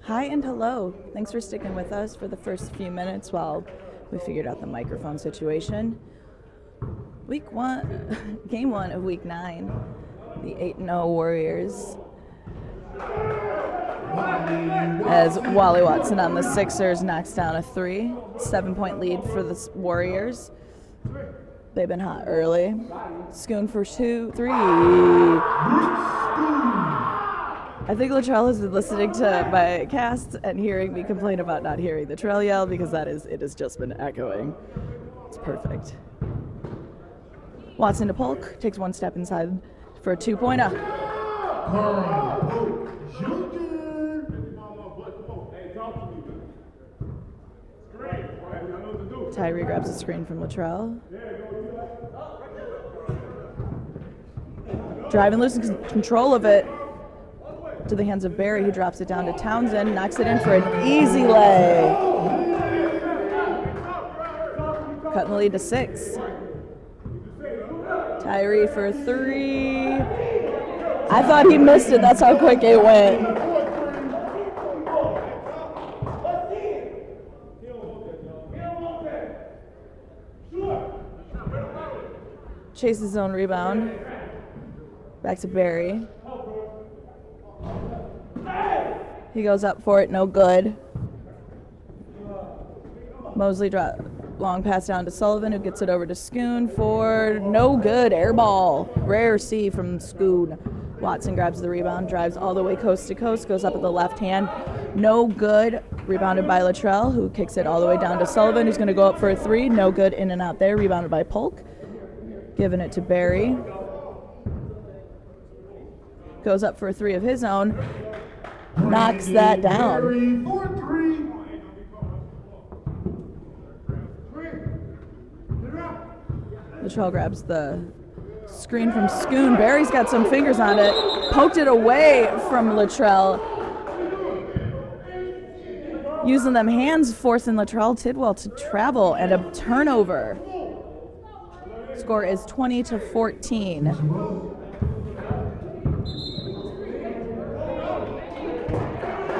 Hi and hello. Thanks for sticking with us for the first few minutes while we figured out the microphone situation. Week one, game one of week 9, the 8-0 Warriors. As Wally Watson on the Sixers knocks down a 3, 7-point lead for the Warriors. They've been hot early. Schoon for 2, 3. I think Latrell has been listening to my cast and hearing me complain about not hearing the trail yell because it has just been echoing. It's perfect. Watson to Polk, takes one step inside for a 2-pointer. Tyree grabs a screen from Latrell. Driving loose in control of it to the hands of Barry, who drops it down to Townsend, knocks it in for an easy lay. Cutting the lead to 6. Tyree for 3. I thought he missed it. That's how quick it went. Chases his own rebound. Back to Barry. He goes up for it, no good. Mosley long pass down to Sullivan, who gets it over to Schoon for no good, air ball. Rare C from Schoon. Watson grabs the rebound, drives all the way coast to coast, goes up at the left hand, no good. Rebounded by Latrell, who kicks it all the way down to Sullivan, who's going to go up for a 3, no good, in and out there. Rebounded by Polk, giving it to Barry. Goes up for a 3 of his own, knocks that down. Latrell grabs the screen from Schoon. Barry's got some fingers on it. Poked it away from Latrell. Using them hands, forcing Latrell Tidwell to travel, and a turnover. Score is 20-14.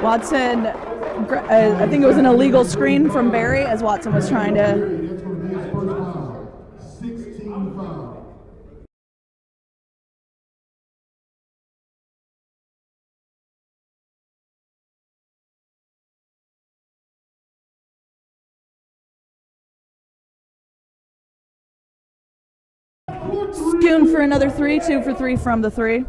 Watson, I think it was an illegal screen from Barry as Watson was trying to. Schoon for another 3, 2 for 3 from the 3.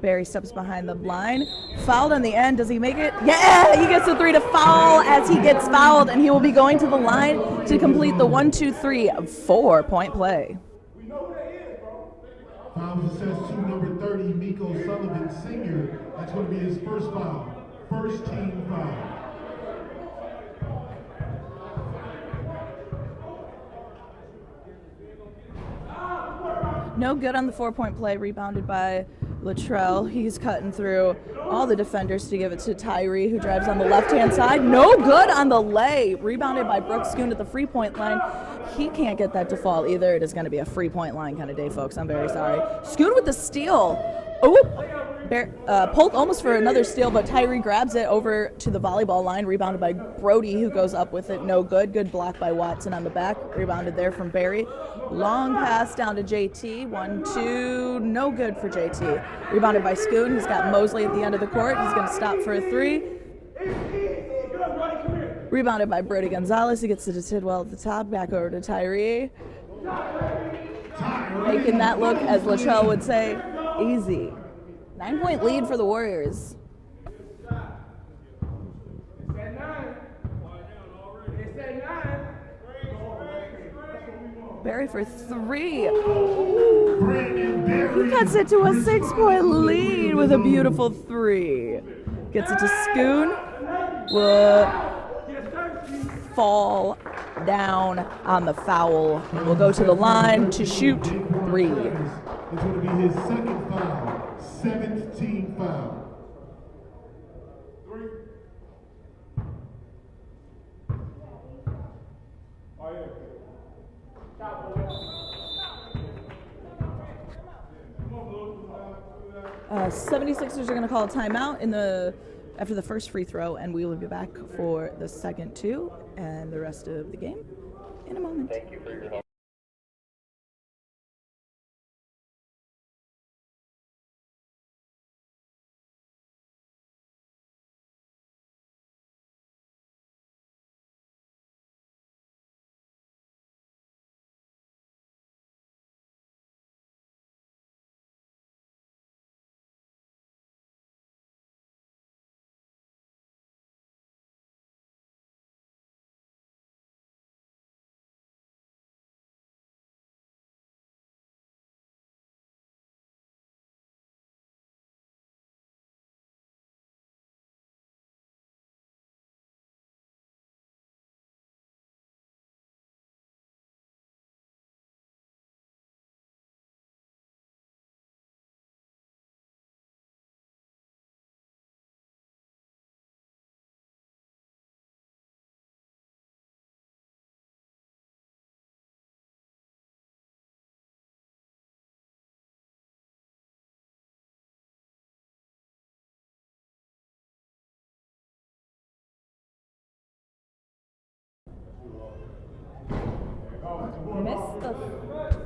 Barry steps behind the line. Fouled on the end. Does he make it? Yeah! He gets a 3 to foul as he gets fouled, and he will be going to the line to complete the 1-2-3 4-point play. Foul possessed to number 30, Miko Sullivan Sr. That's going to be his first foul. First team foul. No good on the 4-point play, rebounded by Latrell. He's cutting through all the defenders to give it to Tyree, who drives on the left-hand side. No good on the lay. Rebounded by Brooks Schoon at the free-point line. He can't get that to fall either. It is going to be a free-point line kind of day, folks. I'm very sorry. Schoon with the steal. Polk almost for another steal, but Tyree grabs it over to the volleyball line. Rebounded by Brody, who goes up with it. No good. Good block by Watson on the back. Rebounded there from Barry. Long pass down to JT. 1-2. No good for JT. Rebounded by Schoon. He's got Mosley at the end of the court. He's going to stop for a 3. Rebounded by Brody Gonzalez. He gets it to Tidwell at the top. Back over to Tyree. Making that look, as Latrell would say, easy. 9-point lead for the Warriors. Barry for 3. He cuts it to a 6-point lead with a beautiful 3. Gets it to Schoon. Will fall down on the foul. Will go to the line to shoot 3. It's going to be his second foul. 7th team foul. '76ers are going to call a timeout after the first free throw, and we will be back for the second two and the rest of the game in a moment. Thank you for your help.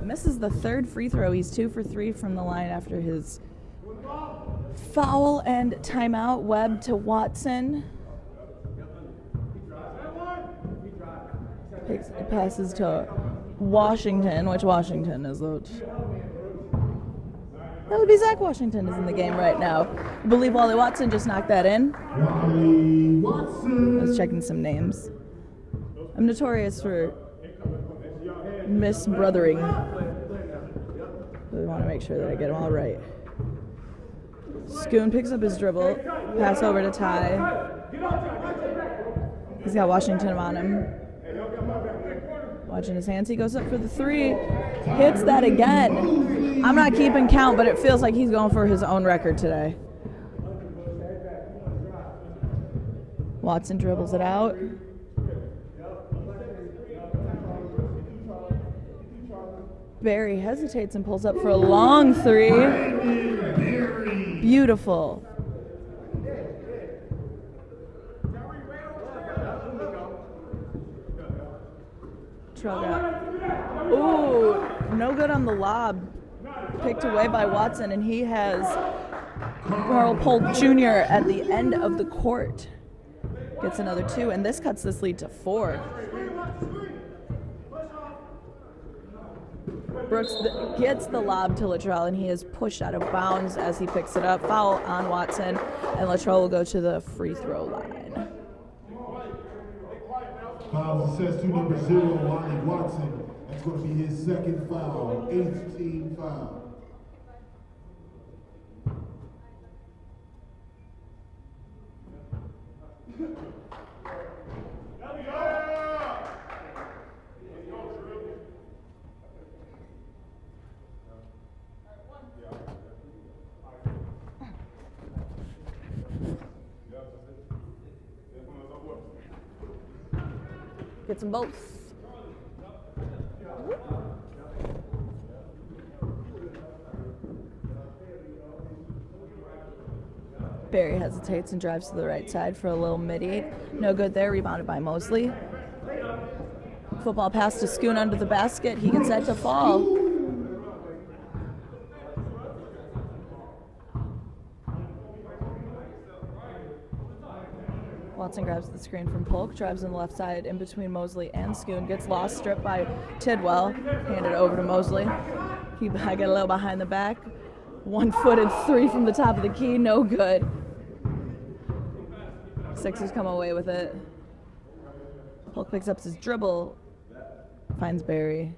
Misses the third free throw. He's 2 for 3 from the line after his foul and timeout. Webb to Watson. Passes to Washington, which Washington is out. That would be Zach Washington is in the game right now. I believe Wally Watson just knocked that in. Wally Watson. I was checking some names. I'm notorious for misbrothering. Really want to make sure that I get them all right. Schoon picks up his dribble, pass over to Ty. He's got Washington on him. Watching his hands, he goes up for the three, hits that again. I'm not keeping count, but it feels like he's going for his own record today. Watson dribbles it out. Barry hesitates and pulls up for a long three. Beautiful. Ooh, no good on the lob. Picked away by Watson, and he has Carl Polk Jr. at the end of the court. Gets another two, and this cuts this lead to 4. Brooks gets the lob to Latrell, and he is pushed out of bounds as he picks it up. Foul on Watson, and Latrell will go to the free throw line. Foul assessed to number 0, Wally Watson. That's going to be his second foul, 8th team foul. Gets them both. Barry hesitates and drives to the right side for a little midi. No good there, rebounded by Mosley. Football pass to Schoon under the basket. He gets set to fall. Watson grabs the screen from Polk, drives on the left side in between Mosley and Schoon, gets lost, stripped by Tidwell, handed over to Mosley. I get a little behind the back. One-footed three from the top of the key, no good. Sixers come away with it. Polk picks up his dribble, finds Barry.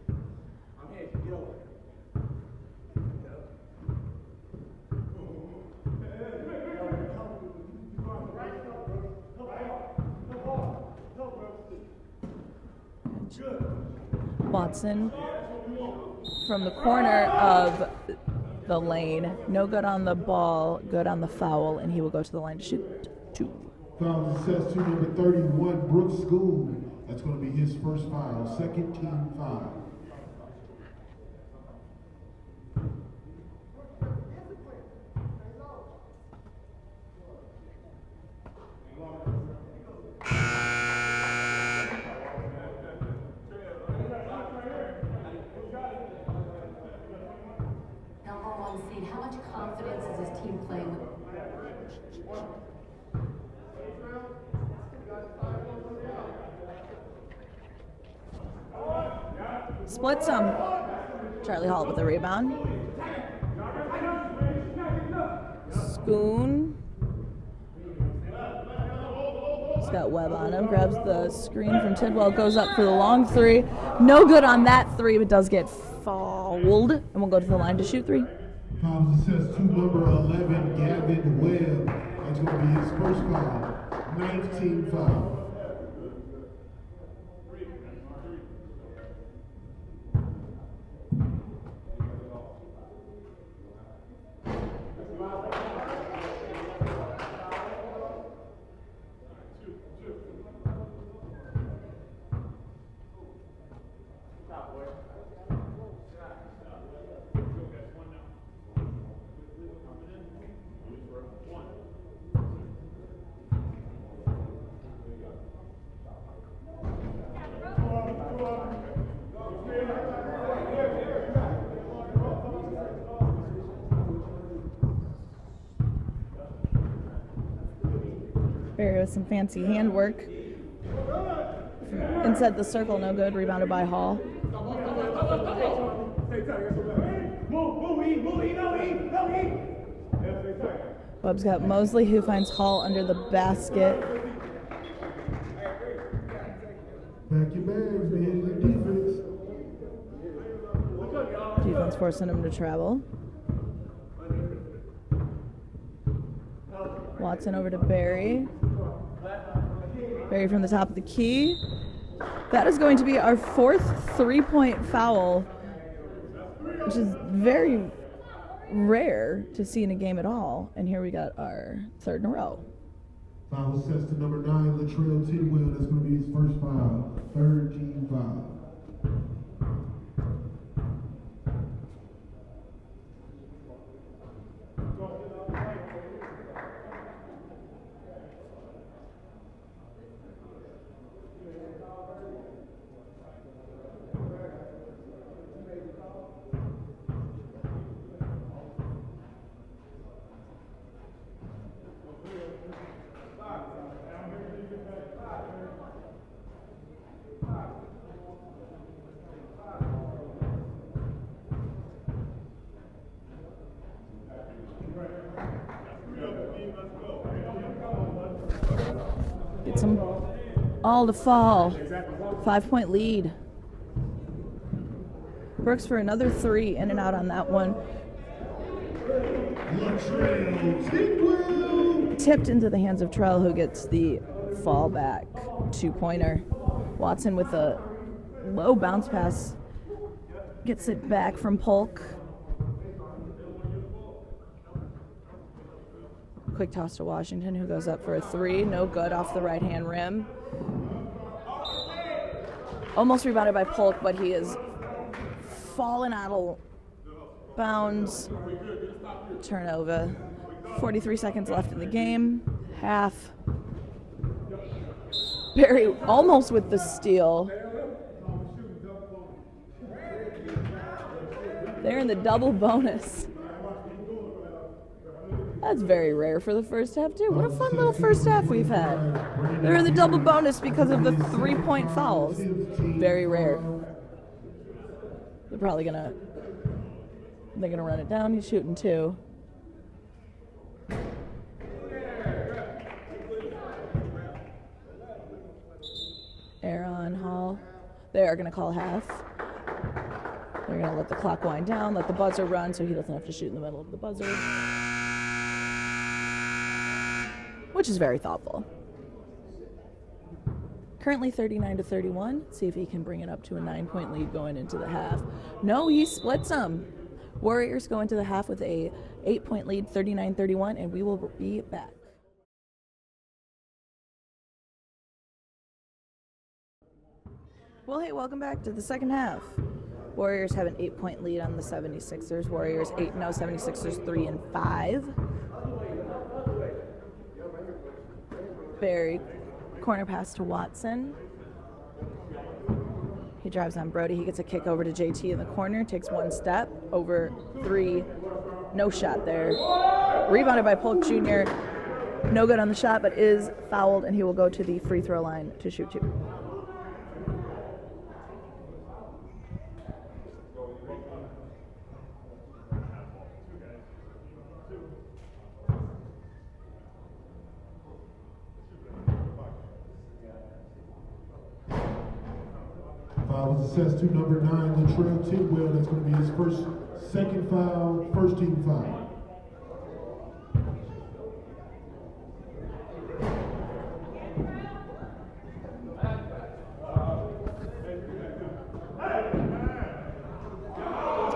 Watson from the corner of the lane. No good on the ball, good on the foul, and he will go to the line to shoot 2. Foul assessed to number 31, Brooks Schoon. That's going to be his first foul, second team foul. Number 1 seed, how much confidence is this team playing with? Splits him. Charlie Hall with the rebound. Schoon. He's got Webb on him. Grabs the screen from Tidwell. Goes up for the long three. No good on that three, but does get fouled. And we'll go to the line to shoot three. Foul assessed to number 11, Gavin Webb. That's going to be his first foul, ninth team foul. Barry with some fancy handwork. Inside the circle, no good. Rebounded by Hall. Webb's got Mosley, who finds Hall under the basket. Back your bags, man. Good defense. Defense forcing him to travel. Watson over to Barry. Barry from the top of the key. That is going to be our fourth three-point foul, which is very rare to see in a game at all. And here we got our third in a row. Foul assessed to number 9, Latrell Tidwell. That's going to be his first foul, third team foul. Gets them all to fall. 5-point lead. Brooks for another three, in and out on that one. Latrell Tidwell. Tipped into the hands of Trell, who gets the fallback two-pointer. Watson with a low bounce pass. Gets it back from Polk. Quick toss to Washington, who goes up for a three. No good off the right-hand rim. Almost rebounded by Polk, but he is fallen out of bounds. Turnover. 43 seconds left in the game. Half. Barry almost with the steal. They're in the double bonus. That's very rare for the first half, too. What a fun little first half we've had. They're in the double bonus because of the three-point fouls. Very rare. They're probably gonna run it down. He's shooting two. Aaron Hall. They are gonna call half. They're gonna let the clock wind down, let the buzzer run, so he doesn't have to shoot in the middle of the buzzer. Which is very thoughtful. Currently 39-31. See if he can bring it up to a 9-point lead going into the half. No, he splits them. Warriors go into the half with a 8-point lead, 39-31, and we will be back. Well, hey, welcome back to the second half. Warriors have an 8-point lead on the 76ers. Warriors 8-0, 76ers 3-5. Barry, corner pass to Watson. He drives on Brody. He gets a kick over to JT in the corner, takes one step over 3. No shot there. Rebounded by Polk Jr. No good on the shot, but is fouled, and he will go to the free throw line to shoot 2. Foul was assessed to number 9, Latrell Tidwell. That's going to be his second foul, first team foul.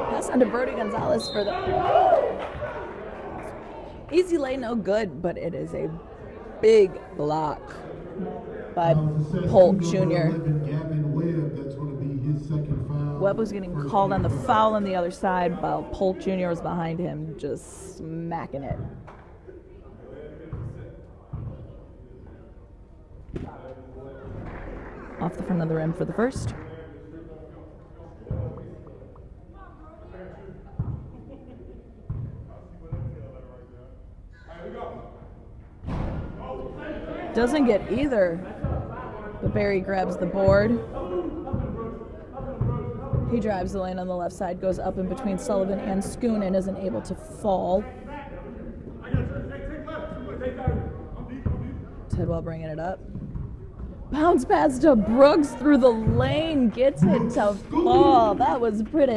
Pass on to Brody Gonzalez for the easy lay, no good, but it is a big block by Polk Jr. Gavin Webb. That's going to be his second foul. Webb was getting called on the foul on the other side while Polk Jr. was behind him, just smacking it. Off the front of the rim for the first. Doesn't get either, but Barry grabs the board. He drives the lane on the left side, goes up in between Sullivan and Schoon and isn't able to fall. Tidwell bringing it up. Bounce pass to Brooks through the lane, gets it to fall. That was pretty.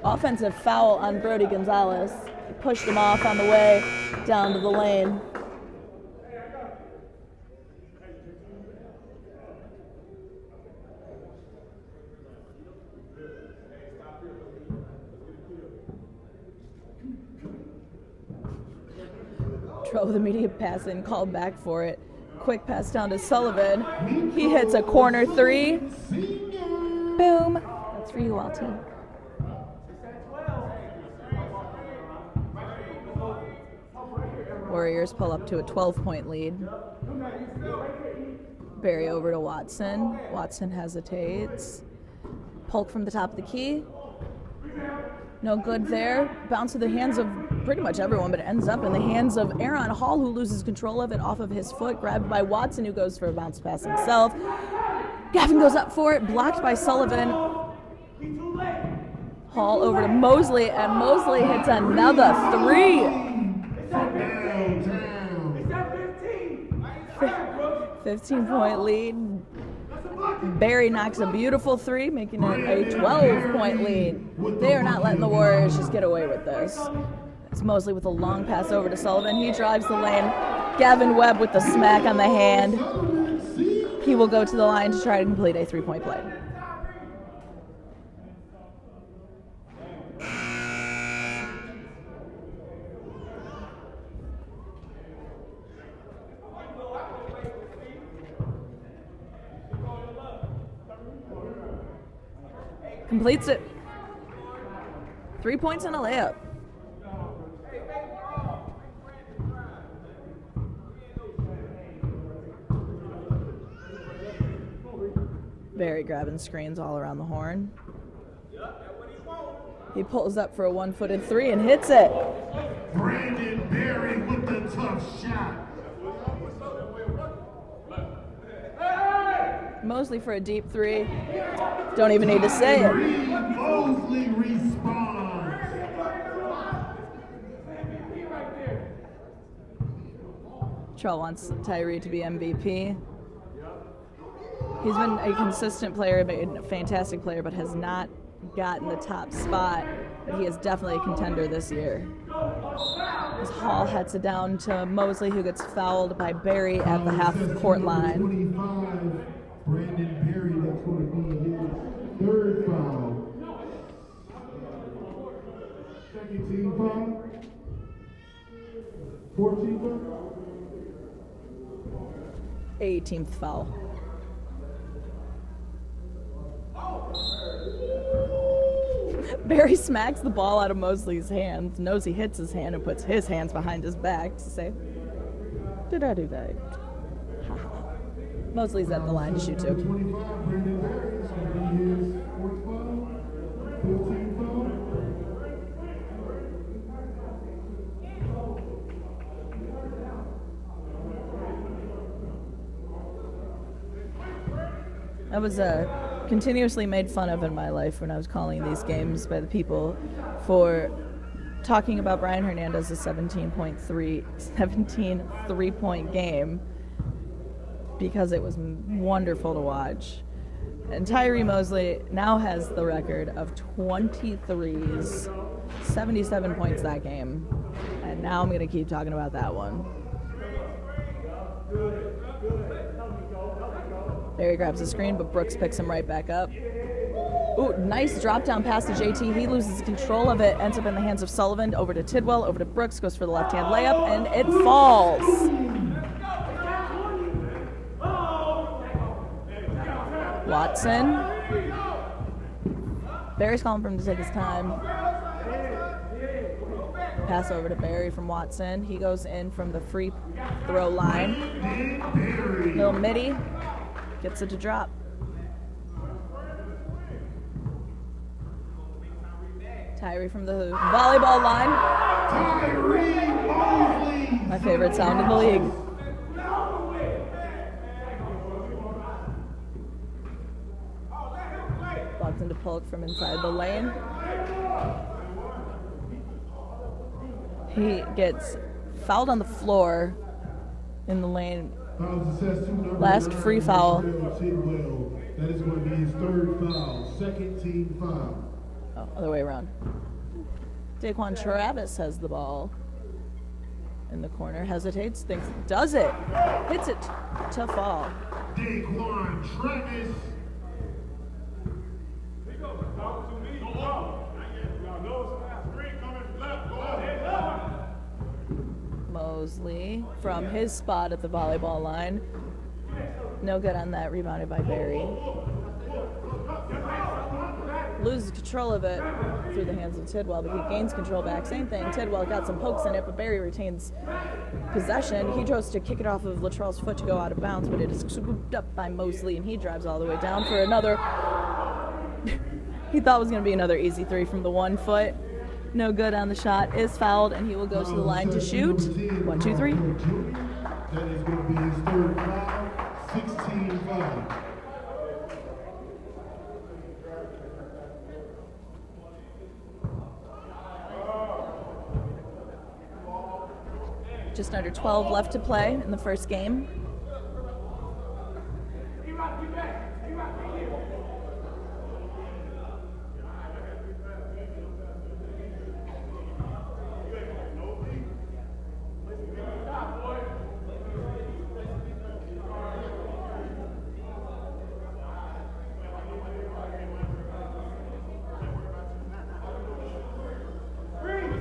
Offensive foul on Brody Gonzalez. Pushed him off on the way down to the lane. Drove the immediate pass in, called back for it. Quick pass down to Sullivan. He hits a corner 3. Boom. That's for you, LT. Warriors pull up to a 12-point lead. Barry over to Watson. Watson hesitates. Polk from the top of the key. No good there. Bounce to the hands of pretty much everyone, but it ends up in the hands of Aaron Hall, who loses control of it off of his foot. Grabbed by Watson, who goes for a bounce pass himself. Gavin goes up for it, blocked by Sullivan. Hall over to Mosley, and Mosley hits another 3. 15-point lead. Barry knocks a beautiful 3, making it a 12-point lead. They are not letting the Warriors just get away with this. It's Mosley with a long pass over to Sullivan. He drives the lane. Gavin Webb with the smack on the hand. He will go to the line to try to complete a 3-point play. Completes it. 3 points and a layup. Barry grabbing screens all around the horn. He pulls up for a one-footed 3 and hits it. Brandon Barry with the tough shot. Mosley for a deep 3. Don't even need to say it. Mosley responds. Trell wants Tyree to be MVP. He's been a consistent player, a fantastic player, but has not gotten the top spot. But he is definitely a contender this year. As Hall heads it down to Mosley, who gets fouled by Barry at the half-court line. 25, Brandon Barry, that's going to be his third foul. Second team foul. 14 foul. 18th foul. Barry smacks the ball out of Mosley's hands, knows he hits his hand, and puts his hands behind his back to say, did I do that? Mosley's at the line to shoot too. 25, Brandon Barry. It's going to be his fourth foul, 15th foul. I was continuously made fun of in my life when I was calling these games by the people for talking about Brian Hernandez's 17 3-point game because it was wonderful to watch. And Tyree Mosley now has the record of 23s, 77 points that game. And now I'm going to keep talking about that one. Barry grabs the screen, but Brooks picks him right back up. Ooh, nice drop down pass to JT. He loses control of it, ends up in the hands of Sullivan. Over to Tidwell, over to Brooks, goes for the left-hand layup, and it falls. Watson. Barry's calling for him to take his time. Pass over to Barry from Watson. He goes in from the free throw line. Little midi. Gets it to drop. Tyree from the volleyball line. Tyree Mosley. My favorite sound in the league. Walks into Polk from inside the lane. He gets fouled on the floor in the lane. Last free foul. That is going to be his third foul, second team foul. Oh, other way around. Daquan Travis has the ball in the corner, hesitates, thinks, does it, hits it to fall. Daquan Travis. Mosley from his spot at the volleyball line. No good on that, rebounded by Barry. Loses control of it through the hands of Tidwell, but he gains control back. Same thing, Tidwell got some pokes in it, but Barry retains possession. He tries to kick it off of Latrell's foot to go out of bounds, but it is scooped up by Mosley, and he drives all the way down for another. He thought it was going to be another easy three from the 1 foot. No good on the shot, is fouled, and he will go to the line to shoot. 1, 2, 3. That is going to be his third foul, 16 foul. Just under 12 left to play in the first game. Right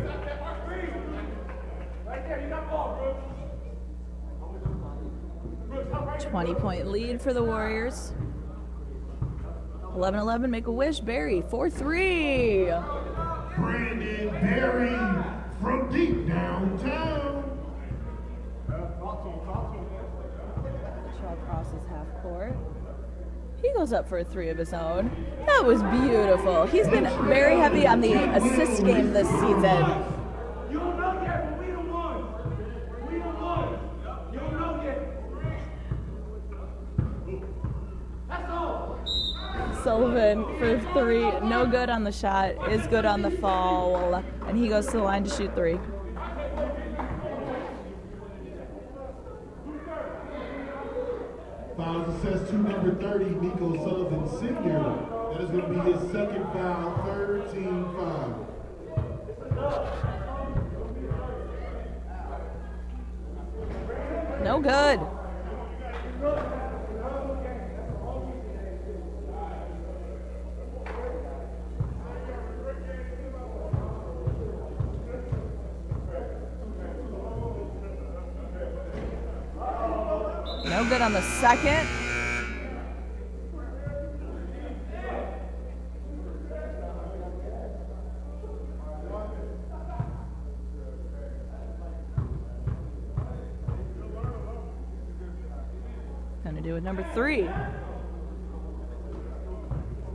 20-point lead for the Warriors. 11-11, make a wish. Barry, 4-3. Brandon Barry from deep downtown. Shaw crosses half court. He goes up for a 3 of his own. That was beautiful. He's been very heavy on the assist game this season. You don't know yet, but we the one. We the one. You don't know yet. That's all. Sullivan for 3, no good on the shot, is good on the foul, and he goes to the line to shoot 3. Fouls assessed to number 30, Nico Sullivan Sr. That is going to be his second foul, third team foul. No good. No good on the second. Gonna do it number 3.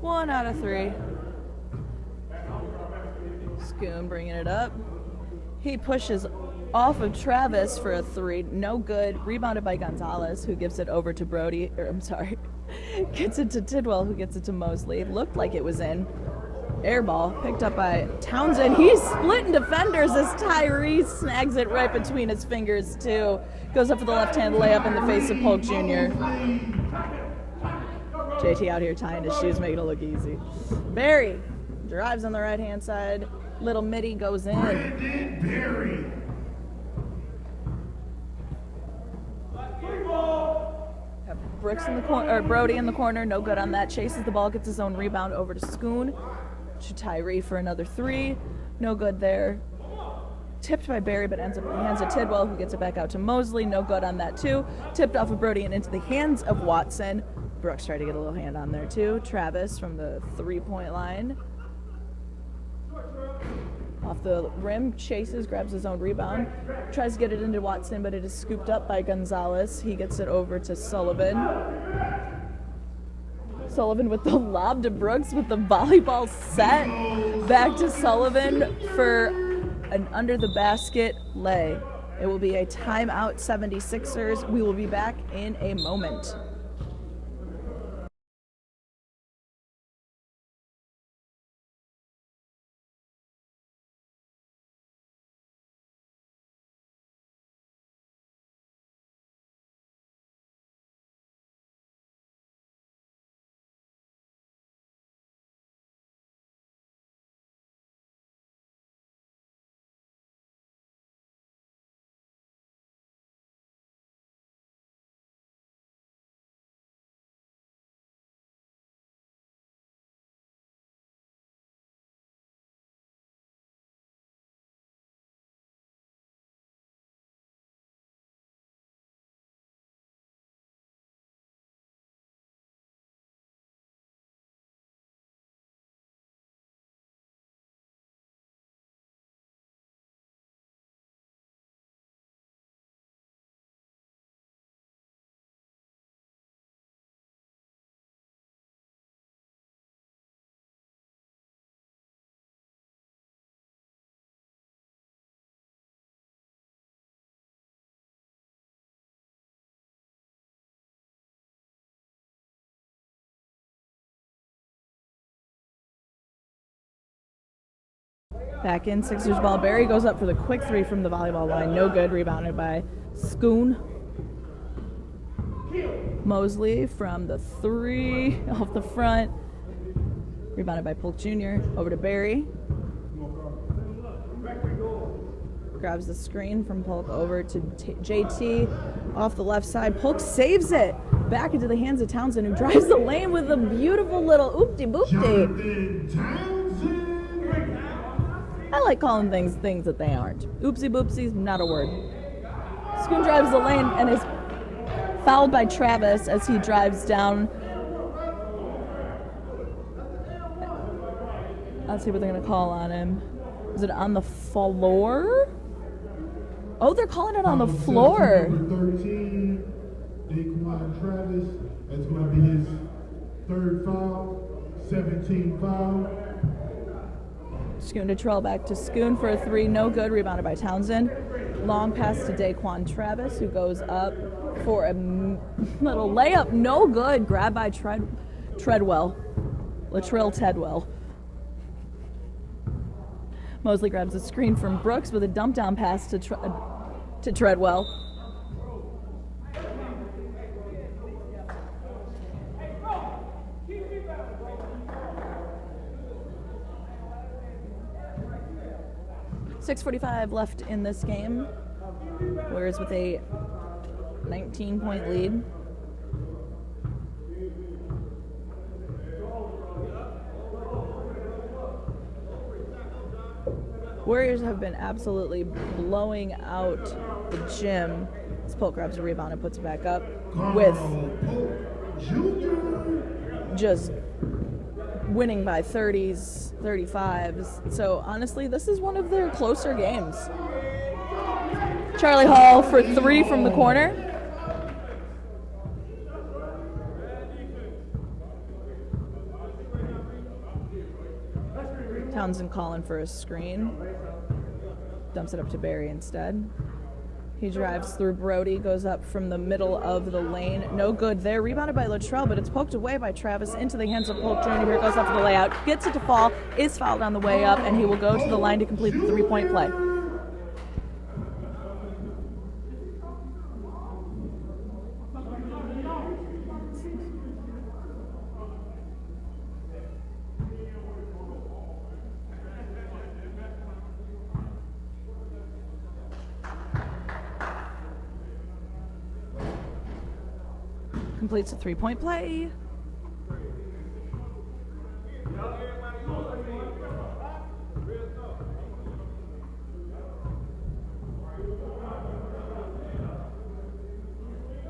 1 out of 3. Schoon bringing it up. He pushes off of Travis for a 3. No good. Rebounded by Gonzalez, who gives it over to Brody. Gets it to Tidwell, who gets it to Mosley. Looked like it was in. Air ball picked up by Townsend. He's splitting defenders as Tyree snags it right between his fingers, too. Goes up for the left-hand layup in the face of Polk Jr. JT out here tying his shoes, making it look easy. Barry drives on the right-hand side. Little midi goes in. Brandon Berry. Have Brooks in the corner, or Brody in the corner. No good on that. Chases the ball, gets his own rebound over to Schoon. To Tyree for another 3. No good there. Tipped by Barry, but ends up in the hands of Tidwell, who gets it back out to Mosley. No good on that, too. Tipped off of Brody and into the hands of Watson. Brooks tried to get a little hand on there, too. Travis from the 3-point line. Off the rim, chases, grabs his own rebound. Tries to get it into Watson, but it is scooped up by Gonzalez. He gets it over to Sullivan. Sullivan with the lob to Brooks with the volleyball set. Back to Sullivan for an under the basket lay. It will be a timeout, 76ers. We will be back in a moment. Back in, Sixers ball. Barry goes up for the quick 3 from the volleyball line. No good. Rebounded by Schoon. Mosley from the 3 off the front. Rebounded by Polk Jr. Over to Barry. Grabs the screen from Polk over to JT. Off the left side. Polk saves it. Back into the hands of Townsend, who drives the lane with a beautiful little oopty-boopty. Jonathan Townsend. I like calling things that they aren't. Oopsie boopsies, not a word. Schoon drives the lane and is fouled by Travis as he drives down. Let's see what they're going to call on him. Is it on the floor? Oh, they're calling it on the floor. Number 13, Daquan Travis. That's going to be his 3rd foul. 17 foul. Schoon to Terrell, back to Schoon for a 3. No good. Rebounded by Townsend. Long pass to Daquan Travis, who goes up for a little layup. No good. Grabbed by Treadwell. Latrell Tedwell. Mosley grabs a screen from Brooks with a dump down pass to Treadwell. .6:45 left in this game. Warriors with a 19-point lead. Warriors have been absolutely blowing out the gym. Polk grabs a rebound and puts it back up. with Carl Polk Jr. just winning by 30s, 35s. So honestly, this is one of their closer games. Charlie Hall for 3 from the corner. Townsend calling for a screen. Dumps it up to Barry instead. He drives through Brody, goes up from the middle of the lane. No good there. Rebounded by Luttrell, but it's poked away by Travis into the hands of Polk Jr. Here goes up to the layout. Gets it to fall, is fouled on the way up, and he will go to the line to complete the 3-point play. Completes a 3-point play.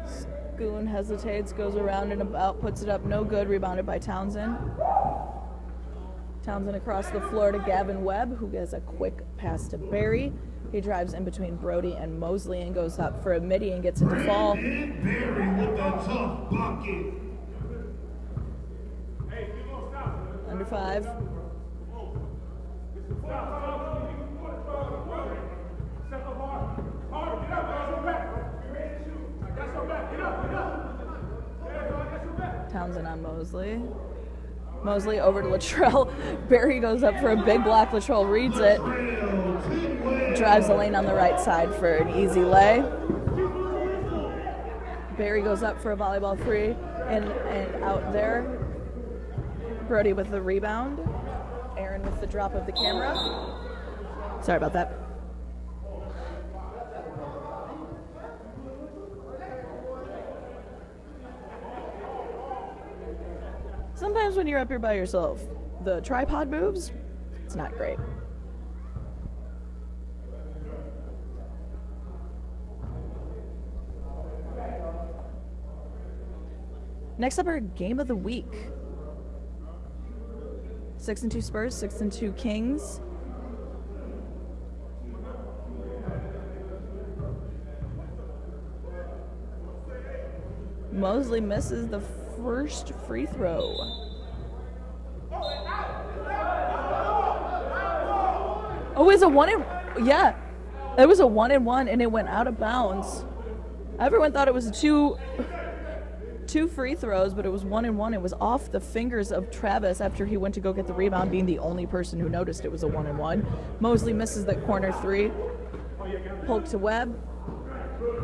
Schoon hesitates, goes around and about, puts it up, no good, rebounded by Townsend. Townsend across the floor to Gavin Webb, who has a quick pass to Barry. He drives in between Brody and Mosley and goes up for a midi and gets it to fall. Brandon Barry with a tough bucket. Under 5. Townsend on Mosley. Mosley over to Luttrell. Barry goes up for a big block. Luttrell reads it. Drives the lane on the right side for an easy lay. Barry goes up for a volleyball 3 and out there. Brody with the rebound. Aaron with the drop of the camera. Sorry about that. Sometimes when you're up here by yourself, the tripod moves. It's not great. Next up, our game of the week. 6-2 Spurs, 6-2 Kings. Mosley misses the first free throw. Oh, it's a 1-and-1. Yeah, it was a 1-and-1, and it went out of bounds. Everyone thought it was two free throws, but it was 1-and-1. It was off the fingers of Travis after he went to go get the rebound, being the only person who noticed it was a 1-and-1. Mosley misses that corner 3. Polk to Webb.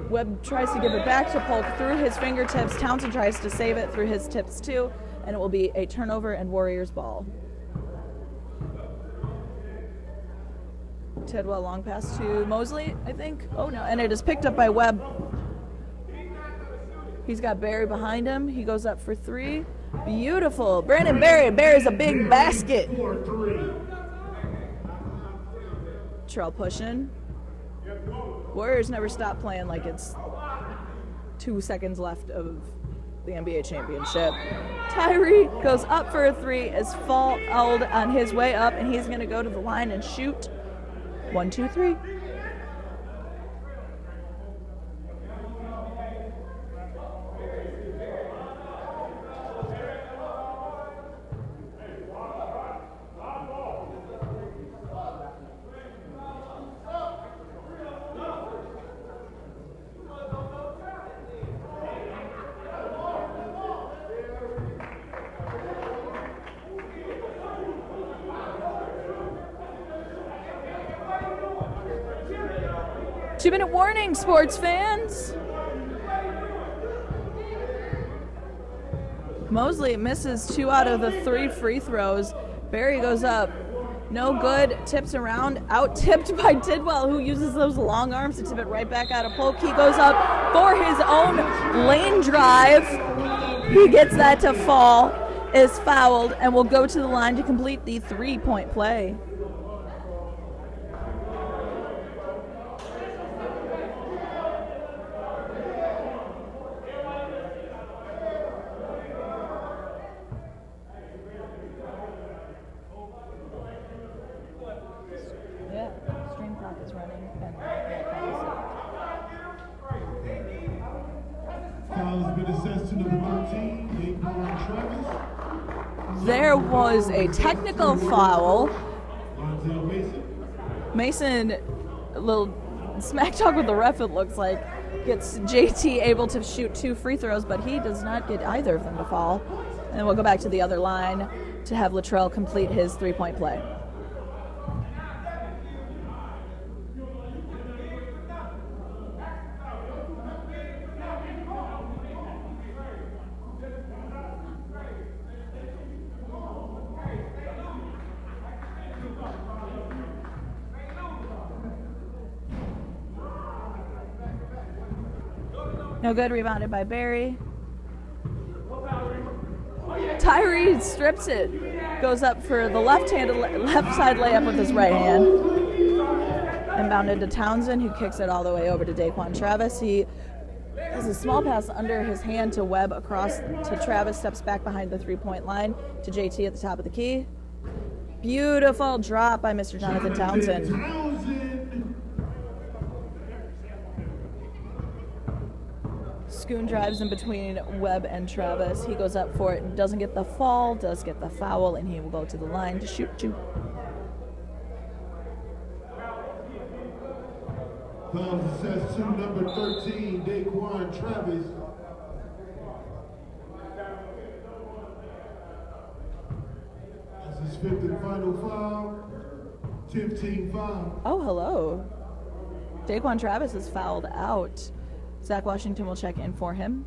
Webb tries to give it back to Polk through his fingertips. Townsend tries to save it through his tips too, and it will be a turnover and Warriors ball. Tidwell long pass to Mosley, I think. Oh no, and it is picked up by Webb. He's got Barry behind him. He goes up for 3. Beautiful. Brandon Barry. Barry's a big basket. Terrell pushing. Warriors never stop playing like it's 2 seconds left of the NBA championship. Tyree goes up for a 3, is fouled on his way up, and he's going to go to the line and shoot. 1, 2, 3. Two-minute warning, sports fans. Mosley misses 2 out of the 3 free throws. Barry goes up. No good. Tips around. Out-tipped by Tidwell, who uses those long arms to tip it right back out of Polk. He goes up for his own lane drive. He gets that to fall, is fouled, and will go to the line to complete the 3-point play. There was a technical foul. Montel Mason. Mason, a little smack talk with the ref, it looks like, gets JT able to shoot 2 free throws, but he does not get either of them to fall. And then we'll go back to the other line to have Latrell complete his 3-point play. No good, rebounded by Barry. Tyree strips it, goes up for the left side layup with his right hand. Inbounded to Townsend, who kicks it all the way over to Daquan Travis. He has a small pass under his hand to Webb across to Travis, steps back behind the 3-point line to JT at the top of the key. Beautiful drop by Mr. Jonathan Townsend. Schoon drives in between Webb and Travis. He goes up for it, doesn't get the fall, does get the foul, and he will go to the line to shoot 2. Fouls assessed to number 13, Daquan Travis. That's his 5th and final foul. 10th team foul. Oh, hello. Daquan Travis is fouled out. Zach Washington will check in for him.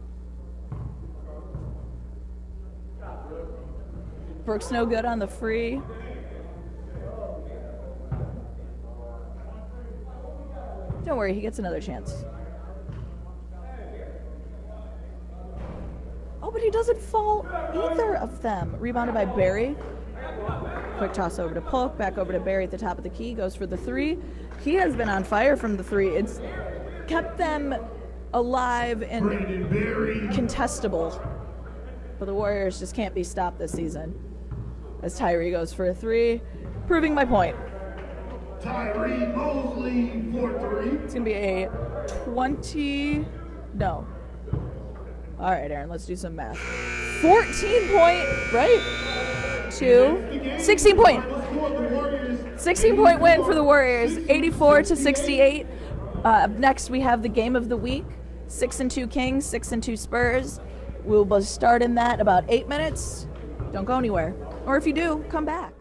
Brooks no good on the free. Don't worry, he gets another chance. Oh, but he doesn't fall either of them. Rebounded by Barry. Quick toss over to Polk, back over to Barry at the top of the key, goes for the 3. He has been on fire from the 3. It's kept them alive and contestable. But the Warriors just can't be stopped this season. As Tyree goes for a 3, proving my point. Tyree Mosley for 3. It's going to be a 20... No. All right, Aaron, let's do some math. 14-point, right? 16-point. 16-point win for the Warriors, 84-68. Up next, we have the game of the week. 6-2 Kings, 6-2 Spurs. We'll start in that about 8 minutes. Don't go anywhere. Or if you do, come back.